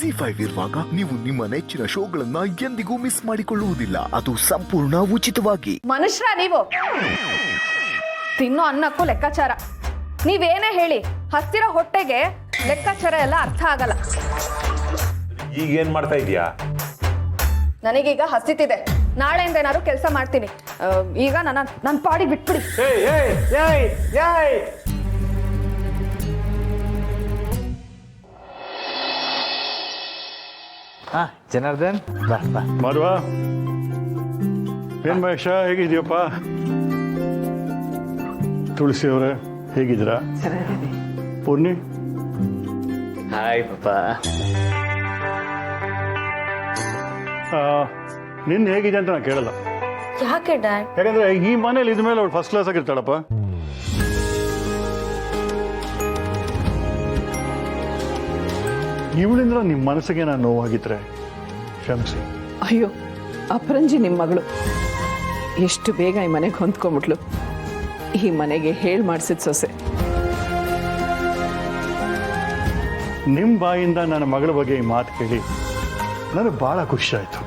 ZEE5 ಇರುವಾಗ ನೀವು ನಿಮ್ಮ ನೆಚ್ಚಿನ ಶೋಗಳನ್ನ ಎಂದಿಗೂ ಮಿಸ್ ಮಾಡಿಕೊಳ್ಳುವುದಿಲ್ಲ. ಅದು ಸಂಪೂರ್ಣ ಉಚಿತವಾಗಿ. ಮನುಷ್ಯರ ನೀವು ತಿನ್ನೋ ಅನ್ನಕ್ಕೂ ಲೆಕ್ಕಾಚಾರ. ನೀವೇನೇ ಹೇಳಿ ಹತ್ತಿರ ಹೊಟ್ಟೆಗೆ ಲೆಕ್ಕಾಚಾರ ಎಲ್ಲ ಅರ್ಥ ಆಗಲ್ಲ. ಈಗ ಏನ್ ಮಾಡ್ತಾ ಇದೀಯಾ? ನನಗೀಗ ಹಸಿತಿದೆ. ನಾಳೆಯಿಂದ ಏನಾದ್ರು ಕೆಲಸ ಮಾಡ್ತೀನಿ. ಈಗ ನನ್ನ ಪಾಡಿ ಬಿಟ್ಬಿಡಿ. ಜನಾರ್ದನ್ ಬಾ ಬಾ. ಮಾಧವ, ಏನ್ ಮಹೇಶ, ಹೇಗಿದ್ಯಪ್ಪ? ತುಳಸಿ ಅವರೇ ಹೇಗಿದ್ದೀರಾ? ಪೂರ್ಣಿ, ಹಾಯ್ ಪಾಪ. ನಿನ್ನ ಹೇಗಿದೆ ಅಂತ ನಾನು ಕೇಳಲ್ಲ. ಯಾಕೆ ಡ್ಯಾಡ್? ಯಾಕಂದ್ರೆ ಈ ಮನೇಲಿ ಇದ್ಮೇಲೆ ಅವಳು ಫಸ್ಟ್ ಕ್ಲಾಸ್ ಆಗಿರ್ತಾಳಪ್ಪ. ಇವಳಿಂದ ನಿಮ್ಮ ಮನಸ್ಸಿಗೆ ನಾನು ನೋವಾಗಿದ್ರೆ ಕ್ಷಮಿಸಿ. ಅಯ್ಯೋ, ಅಪರಂಜಿ ನಿಮ್ಮ ಮಗಳು ಎಷ್ಟು ಬೇಗ ಈ ಮನೆಗೆ ಹೊಂದ್ಕೊಂಬಿಟ್ಲು. ಈ ಮನೆಗೆ ಹೇಳಿ ಮಾಡಿಸಿದ ಸೊಸೆ. ನಿಮ್ಮ ಬಾಯಿಂದ ನನ್ನ ಮಗಳ ಬಗ್ಗೆ ಈ ಮಾತು ಕೇಳಿ ನನಗೆ ಬಹಳ ಖುಷಿ ಆಯ್ತು.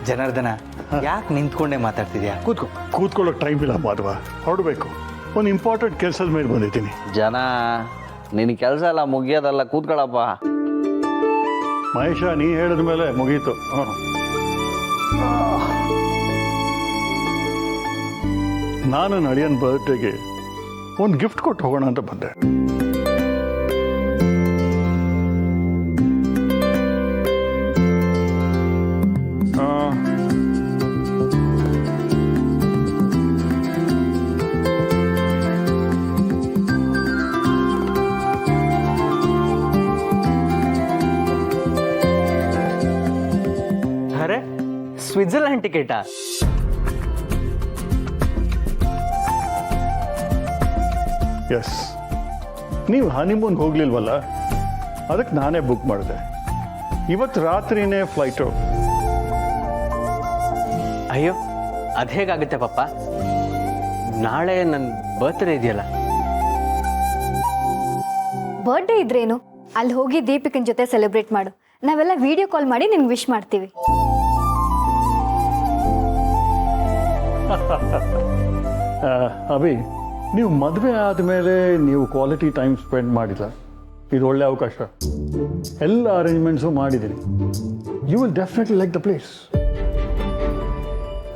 ಜನಾರ್ದನ, ಯಾಕೆ ನಿಂತ್ಕೊಂಡೇ ಮಾತಾಡ್ತಿದ್ಯಾ? ಕೂತ್ಕೋ. ಕೂತ್ಕೊಳ್ಳೋಕೆ ಟೈಮ್ ಇಲ್ಲ ಮಾಧವ, ಹೊರಡಬೇಕು. ಒಂದು ಇಂಪಾರ್ಟೆಂಟ್ ಕೆಲಸದ ಮೇಲೆ ಬಂದಿದ್ದೀನಿ. ಜನ ನಿನ್ನ ಕೆಲಸ ಎಲ್ಲ ಮುಗಿಯೋದಲ್ಲ, ಕೂತ್ಕೊಳ್ಳಪ್ಪ. ಮಹೇಶ, ನೀ ಹೇಳಿದ ಮೇಲೆ ಮುಗೀತು. ನಾನು ನಡಿಯನ್ ಬರ್ತ್ಡೇಗೆ ಒಂದು ಗಿಫ್ಟ್ ಕೊಟ್ಟು ಹೋಗೋಣ ಅಂತ ಬಂದೆ. ಅರೆ, ಸ್ವಿಟ್ಜರ್ಲ್ಯಾಂಡ್ ಟಿಕೆಟಾ? ಎಸ್, ನೀವು ಹನಿಮೂನ್ ಹೋಗ್ಲಿಲ್ವಲ್ಲ, ಅದಕ್ಕೆ ನಾನೇ ಬುಕ್ ಮಾಡಿದೆ. ಇವತ್ತು ರಾತ್ರಿನೇ ಫ್ಲೈಟು. ಅಯ್ಯೋ, ಅದು ಹೇಗಾಗುತ್ತೆ ಪಾಪ? ನಾಳೆ ನನ್ನ ಬರ್ತ್ಡೇ ಇದೆಯಲ್ಲ. ಬರ್ಡೇ ಇದ್ರೇನು, ಅಲ್ಲಿ ಹೋಗಿ ದೀಪಿಕನ್ ಜೊತೆ ಸೆಲೆಬ್ರೇಟ್ ಮಾಡು. ನಾವೆಲ್ಲ ವಿಡಿಯೋ ಕಾಲ್ ಮಾಡಿ ನಿನ್ಗೆ ವಿಶ್ ಮಾಡ್ತೀವಿ. ಅಭಿ, ನೀವು ಮದುವೆ ಆದಮೇಲೆ ನೀವು ಕ್ವಾಲಿಟಿ ಟೈಮ್ ಸ್ಪೆಂಡ್ ಮಾಡಿಲ್ಲ. ಇದು ಒಳ್ಳೆ ಅವಕಾಶ. ಎಲ್ಲ ಅರೇಂಜ್ಮೆಂಟ್ಸು ಮಾಡಿದ್ದೀನಿ. You will definitely like the place.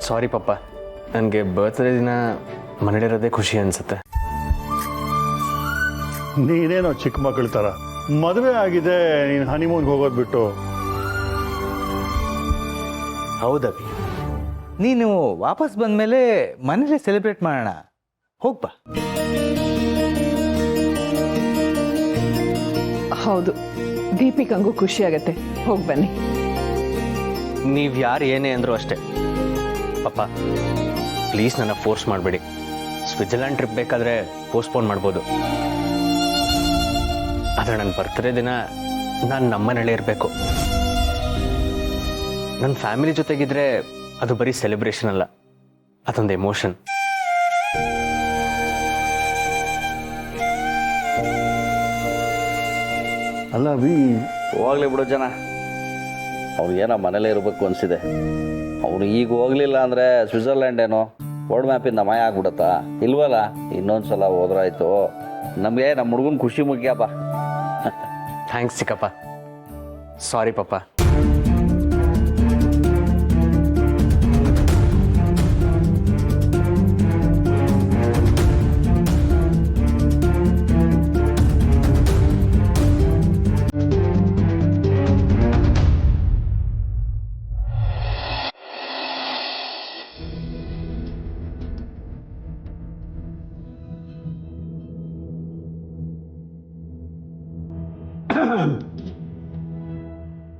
Sorry ಪಾಪ, ನನಗೆ ಬರ್ತ್ಡೇ ದಿನ ಮನೇಲಿರೋದೇ ಖುಷಿ ಅನಿಸುತ್ತೆ. ನೀನೇನೋ ಚಿಕ್ಕ ಮಕ್ಕಳ ಥರ ಮದುವೆ ಆಗಿದೆ, ನೀನು ಹನಿಮೂನ್ಗೆ ಹೋಗೋದು ಬಿಟ್ಟು. ಹೌದವಿ, ನೀನು ವಾಪಸ್ ಬಂದಮೇಲೆ ಮನೇಲಿ ಸೆಲೆಬ್ರೇಟ್ ಮಾಡೋಣ. ಹೋಗ್ಬಾ. ಹೌದು, ದೀಪಿಕಂಗೂ ಖುಷಿ ಆಗತ್ತೆ. ಹೋಗಿ ಬನ್ನಿ. ನೀವು ಯಾರು ಏನೇ ಅಂದರೂ ಅಷ್ಟೇ ಪಾಪ, ಪ್ಲೀಸ್ ನನ್ನ ಫೋರ್ಸ್ ಮಾಡಬೇಡಿ. ಸ್ವಿಟ್ಜರ್ಲ್ಯಾಂಡ್ ಟ್ರಿಪ್ ಬೇಕಾದರೆ ಪೋಸ್ಟ್ಪೋನ್ ಮಾಡ್ಬೋದು, ಆದರೆ ನನ್ನ ಬರ್ತ್ಡೇ ದಿನ ನಾನು ನಮ್ಮನೇಲೇ ಇರಬೇಕು. ನನ್ನ ಫ್ಯಾಮಿಲಿ ಜೊತೆಗಿದ್ರೆ ಅದು ಬರೀ ಸೆಲೆಬ್ರೇಷನ್ ಅಲ್ಲ, ಅದೊಂದು ಎಮೋಷನ್. ಅಲ್ಲ ಅಭಿ, ಹೋಗ್ಲಿ ಬಿಡು ಜನ, ಅವ್ರಿಗೇನೋ ಮನೇಲೇ ಇರಬೇಕು ಅನಿಸಿದೆ. ಅವ್ರು ಈಗ ಹೋಗ್ಲಿಲ್ಲ ಅಂದರೆ ಸ್ವಿಟ್ಜರ್ಲ್ಯಾಂಡ್ ಏನೋ ವರ್ಲ್ಡ್ ಮ್ಯಾಪಿಂದ ಮಾಯ ಆಗ್ಬಿಡತ್ತಾ? ಇಲ್ವಲ್ಲ, ಇನ್ನೊಂದ್ಸಲ ಹೋದ್ರಾಯ್ತು. ನಮಗೆ ನಮ್ಮ ಹುಡುಗನ ಖುಷಿ ಮುಖ್ಯಪ್ಪ. ಥ್ಯಾಂಕ್ಸ್ ಚಿಕ್ಕಪ್ಪ. ಸಾರಿ ಪಾಪ.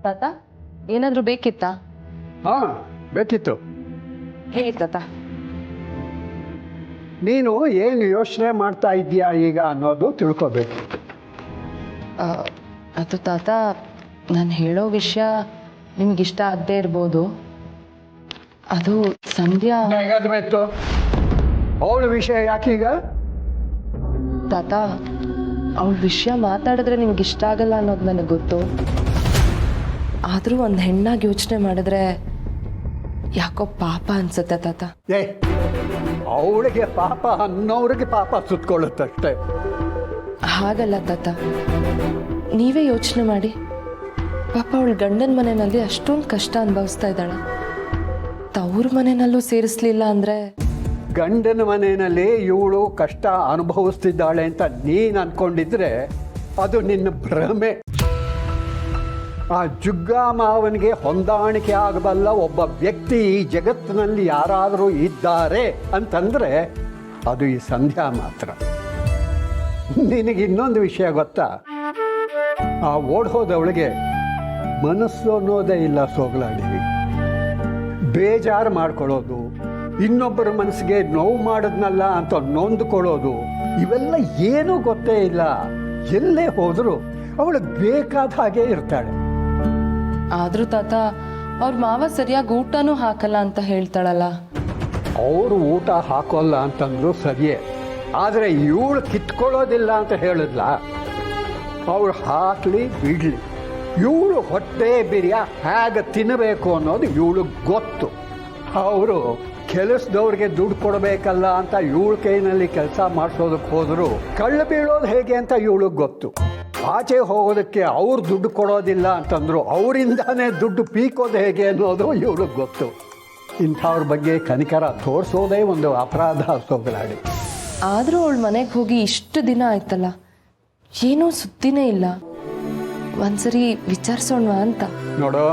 ತಾತ, ಏನಾದರೂ ಬೇಕಿತ್ತಾ? ಹಾಂ, ಬೇಕಿತ್ತು. ಹೇಳಿ ತಾತ. ನೀನು ಏನು ಯೋಚನೆ ಮಾಡ್ತಾ ಇದ್ದೀಯಾ ಈಗ ಅನ್ನೋದು ತಿಳ್ಕೋಬೇಕು. ಅದು ತಾತ, ನಾನು ಹೇಳೋ ವಿಷಯ ನಿಮ್ಗಿಷ್ಟ ಆಗದೆ ಇರ್ಬೋದು. ಅದು ಸಂಧ್ಯಾ ಹೇಗಾದ್ಮೇತು ಅವಳ ವಿಷಯ ಯಾಕೀಗ? ತಾತ, ಅವಳ ವಿಷಯ ಮಾತಾಡಿದ್ರೆ ನಿಮ್ಗೆ ಇಷ್ಟ ಆಗಲ್ಲ ಅನ್ನೋದು ನನಗೆ ಗೊತ್ತು. ಆದರೂ ಒಂದು ಹೆಣ್ಣಾಗಿ ಯೋಚನೆ ಮಾಡಿದ್ರೆ ಯಾಕೋ ಪಾಪ ಅನ್ಸುತ್ತೆ ತಾತ. ಏ ಅವಳಿಗೆ ಪಾಪ ಅನ್ನೋರಿಗೆ ಪಾಪ ಸುತ್ಕೊಳ್ಳುತ್ತಷ್ಟೇ. ಹಾಗಲ್ಲ ತಾತ, ನೀವೇ ಯೋಚನೆ ಮಾಡಿ. ಪಾಪ ಅವಳ ಗಂಡನ ಮನೆಯಲ್ಲಿ ಅಷ್ಟೊಂದು ಕಷ್ಟ ಅನುಭವಿಸ್ತಾ ಇದ್ದಾಳೆ. ತವ್ರ ಮನೆಯಲ್ಲೂ ಸೇರಿಸ್ಲಿಲ್ಲ ಅಂದರೆ ಗಂಡನ ಮನೆಯಲ್ಲಿ ಇವಳು ಕಷ್ಟ ಅನುಭವಿಸ್ತಿದ್ದಾಳೆ ಅಂತ ನೀನು ಅಂದ್ಕೊಂಡಿದ್ರೆ ಅದು ನಿನ್ನ ಭ್ರಮೆ. ಆ ಜುಗ್ಗ ಮಾವನಿಗೆ ಹೊಂದಾಣಿಕೆ ಆಗಬಲ್ಲ ಒಬ್ಬ ವ್ಯಕ್ತಿ ಈ ಜಗತ್ತಿನಲ್ಲಿ ಯಾರಾದರೂ ಇದ್ದಾರೆ ಅಂತಂದರೆ ಅದು ಈ ಸಂಧ್ಯಾ ಮಾತ್ರ. ನಿನಗೆ ಇನ್ನೊಂದು ವಿಷಯ ಗೊತ್ತಾ? ಆ ಓಡ್ಹೋದವಳಿಗೆ ಮನಸ್ಸು ಅನ್ನೋದೇ ಇಲ್ಲ ಸೋಗಲಾಡಿ. ಬೇಜಾರು ಮಾಡ್ಕೊಳ್ಳೋದು, ಇನ್ನೊಬ್ಬರ ಮನಸ್ಸಿಗೆ ನೋವು ಮಾಡಿದ್ನಲ್ಲ ಅಂತ ನೊಂದುಕೊಳ್ಳೋದು, ಇವೆಲ್ಲ ಏನೂ ಗೊತ್ತೇ ಇಲ್ಲ. ಎಲ್ಲೇ ಹೋದರೂ ಅವಳು ಬೇಕಾದ ಹಾಗೆ ಇರ್ತಾಳೆ. ಆದರೂ ತಾತ, ಅವ್ರ ಮಾವ ಸರಿಯಾಗಿ ಊಟನೂ ಹಾಕಲ್ಲ ಅಂತ ಹೇಳ್ತಾಳಲ್ಲ. ಅವರು ಊಟ ಹಾಕೋಲ್ಲ ಅಂತಂದ್ರು ಸರಿಯೇ, ಆದರೆ ಇವಳು ಕಿತ್ಕೊಳ್ಳೋದಿಲ್ಲ ಅಂತ ಹೇಳಿದ್ಲ. ಅವಳು ಹಾಕಲಿ ಬಿಡಲಿ, ಇವಳು ಹೊಟ್ಟೆ ಬಿರಿಯ ಹೇಗೆ ತಿನ್ನಬೇಕು ಅನ್ನೋದು ಇವಳು ಗೊತ್ತು. ಅವರು ಕೆಲಸದವ್ರಿಗೆ ದುಡ್ಡು ಕೊಡಬೇಕಲ್ಲ ಅಂತ ಇವಳ ಕೈನಲ್ಲಿ ಕೆಲಸ ಮಾಡಿಸೋದಕ್ಕೆ ಹೋದರೂ ಕಳ್ಳು ಬೀಳೋದು ಹೇಗೆ ಅಂತ ಇವಳಿಗೆ ಗೊತ್ತು. ಆಚೆ ಹೋಗೋದಕ್ಕೆ ಅವ್ರು ದುಡ್ಡು ಕೊಡೋದಿಲ್ಲ ಅಂತಂದ್ರು ಅವರಿಂದಾನೇ ದುಡ್ಡು ಪೀಕೋದು ಹೇಗೆ ಅನ್ನೋದು ಇವಳಿಗೆ ಗೊತ್ತು. ಇಂಥವ್ರ ಬಗ್ಗೆ ಕನಿಕರ ತೋರಿಸೋದೇ ಒಂದು ಅಪರಾಧ ಸೋಗಲಾಡಿ. ಆದರೂ ಅವಳ ಮನೆಗೆ ಹೋಗಿ ಇಷ್ಟು ದಿನ ಆಯ್ತಲ್ಲ, ಏನೂ ಸುದ್ದಿನೇ ಇಲ್ಲ. ಒಂದ್ಸರಿ ವಿಚಾರಿಸೋಣ ಅಂತ. ನೋಡು,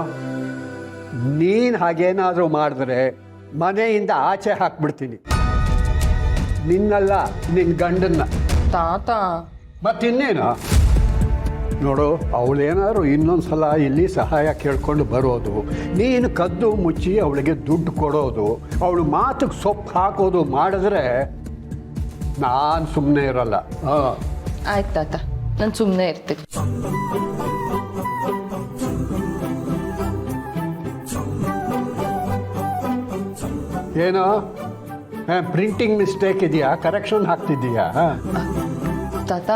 ನೀನು ಹಾಗೇನಾದರೂ ಮಾಡಿದ್ರೆ ಮನೆಯಿಂದ ಆಚೆ ಹಾಕ್ಬಿಡ್ತೀನಿ. ನಿನ್ನಲ್ಲ, ನಿನ್ನ ಗಂಡನ್ನ. ತಾತ, ಮತ್ತಿನ್ನೇನು? ನೋಡು, ಅವಳೇನಾದ್ರು ಇನ್ನೊಂದು ಸಲ ಇಲ್ಲಿ ಸಹಾಯ ಕೇಳ್ಕೊಂಡು ಬರೋದು, ನೀನು ಕದ್ದು ಮುಚ್ಚಿ ಅವಳಿಗೆ ದುಡ್ಡು ಕೊಡೋದು, ಅವಳು ಮಾತಿಗೆ ಸೊಪ್ಪು ಹಾಕೋದು ಮಾಡಿದ್ರೆ ನಾನು ಸುಮ್ಮನೆ ಇರಲ್ಲ. ಆಯ್ತು ತಾತ, ನಾನು ಸುಮ್ಮನೆ ಇರ್ತೀನಿ. ಏನೋ ಪ್ರಿಂಟಿಂಗ್ ಮಿಸ್ಟೇಕ್ ಇದೆಯಾ? ಕರೆಕ್ಷನ್ ಹಾಕ್ತಿದ್ದೀಯಾ? ತಾತ,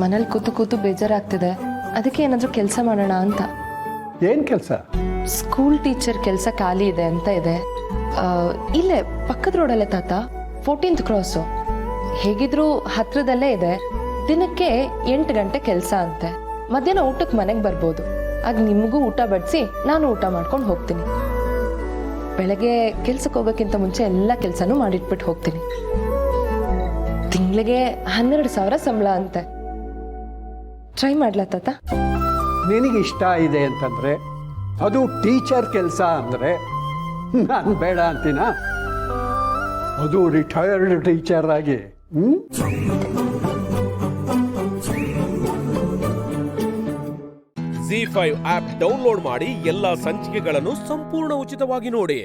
ಮನೇಲಿ ಕೂತು ಕೂತು ಬೇಜಾರಾಗ್ತಿದೆ, ಅದಕ್ಕೆ ಏನಾದರೂ ಕೆಲಸ ಮಾಡೋಣ ಅಂತ. ಏನು ಕೆಲಸ? ಸ್ಕೂಲ್ ಟೀಚರ್ ಕೆಲಸ ಖಾಲಿ ಇದೆ ಅಂತ ಇದೆ. ಇಲ್ಲೇ ಪಕ್ಕದ ರೋಡಲ್ಲೇ ತಾತ, 14th ಕ್ರಾಸು. ಹೇಗಿದ್ರು ಹತ್ರದಲ್ಲೇ ಇದೆ. ದಿನಕ್ಕೆ 8 ಗಂಟೆ ಕೆಲಸ ಅಂತೆ. ಮಧ್ಯಾಹ್ನ ಊಟಕ್ಕೆ ಮನೆಗೆ ಬರ್ಬೋದು. ಆಗ ನಿಮಗೂ ಊಟ ಬಡಿಸಿ ನಾನು ಊಟ ಮಾಡ್ಕೊಂಡು ಹೋಗ್ತೀನಿ. ಬೆಳಗ್ಗೆ ಕೆಲ್ಸಕ್ಕೆ ಹೋಗೋಕ್ಕಿಂತ ಮುಂಚೆ ಎಲ್ಲ ಕೆಲಸನೂ ಮಾಡಿಟ್ಬಿಟ್ಟು ಹೋಗ್ತೀನಿ. ತಿಂಗಳಿಗೆ 12,000 ಸಂಬಳ ಅಂತೆ. ಟ್ರೈ ಮಾಡ್ಲಾ ತಾತ? ನಿನಗೆ ಇಷ್ಟ ಇದೆ ಅಂತಂದರೆ, ಅದು ಟೀಚರ್ ಕೆಲಸ ಅಂದರೆ ನಾನು ಬೇಡ ಅಂತೀನ? ಅದು ರಿಟೈರ್ಡ್ ಟೀಚರ್ ಆಗಿ. ZEE5 ಆಪ್ ಡೌನ್ಲೋಡ್ ಮಾಡಿ ಎಲ್ಲಾ ಸಂಚಿಕೆಗಳನ್ನು ಸಂಪೂರ್ಣ ಉಚಿತವಾಗಿ ನೋಡಿ.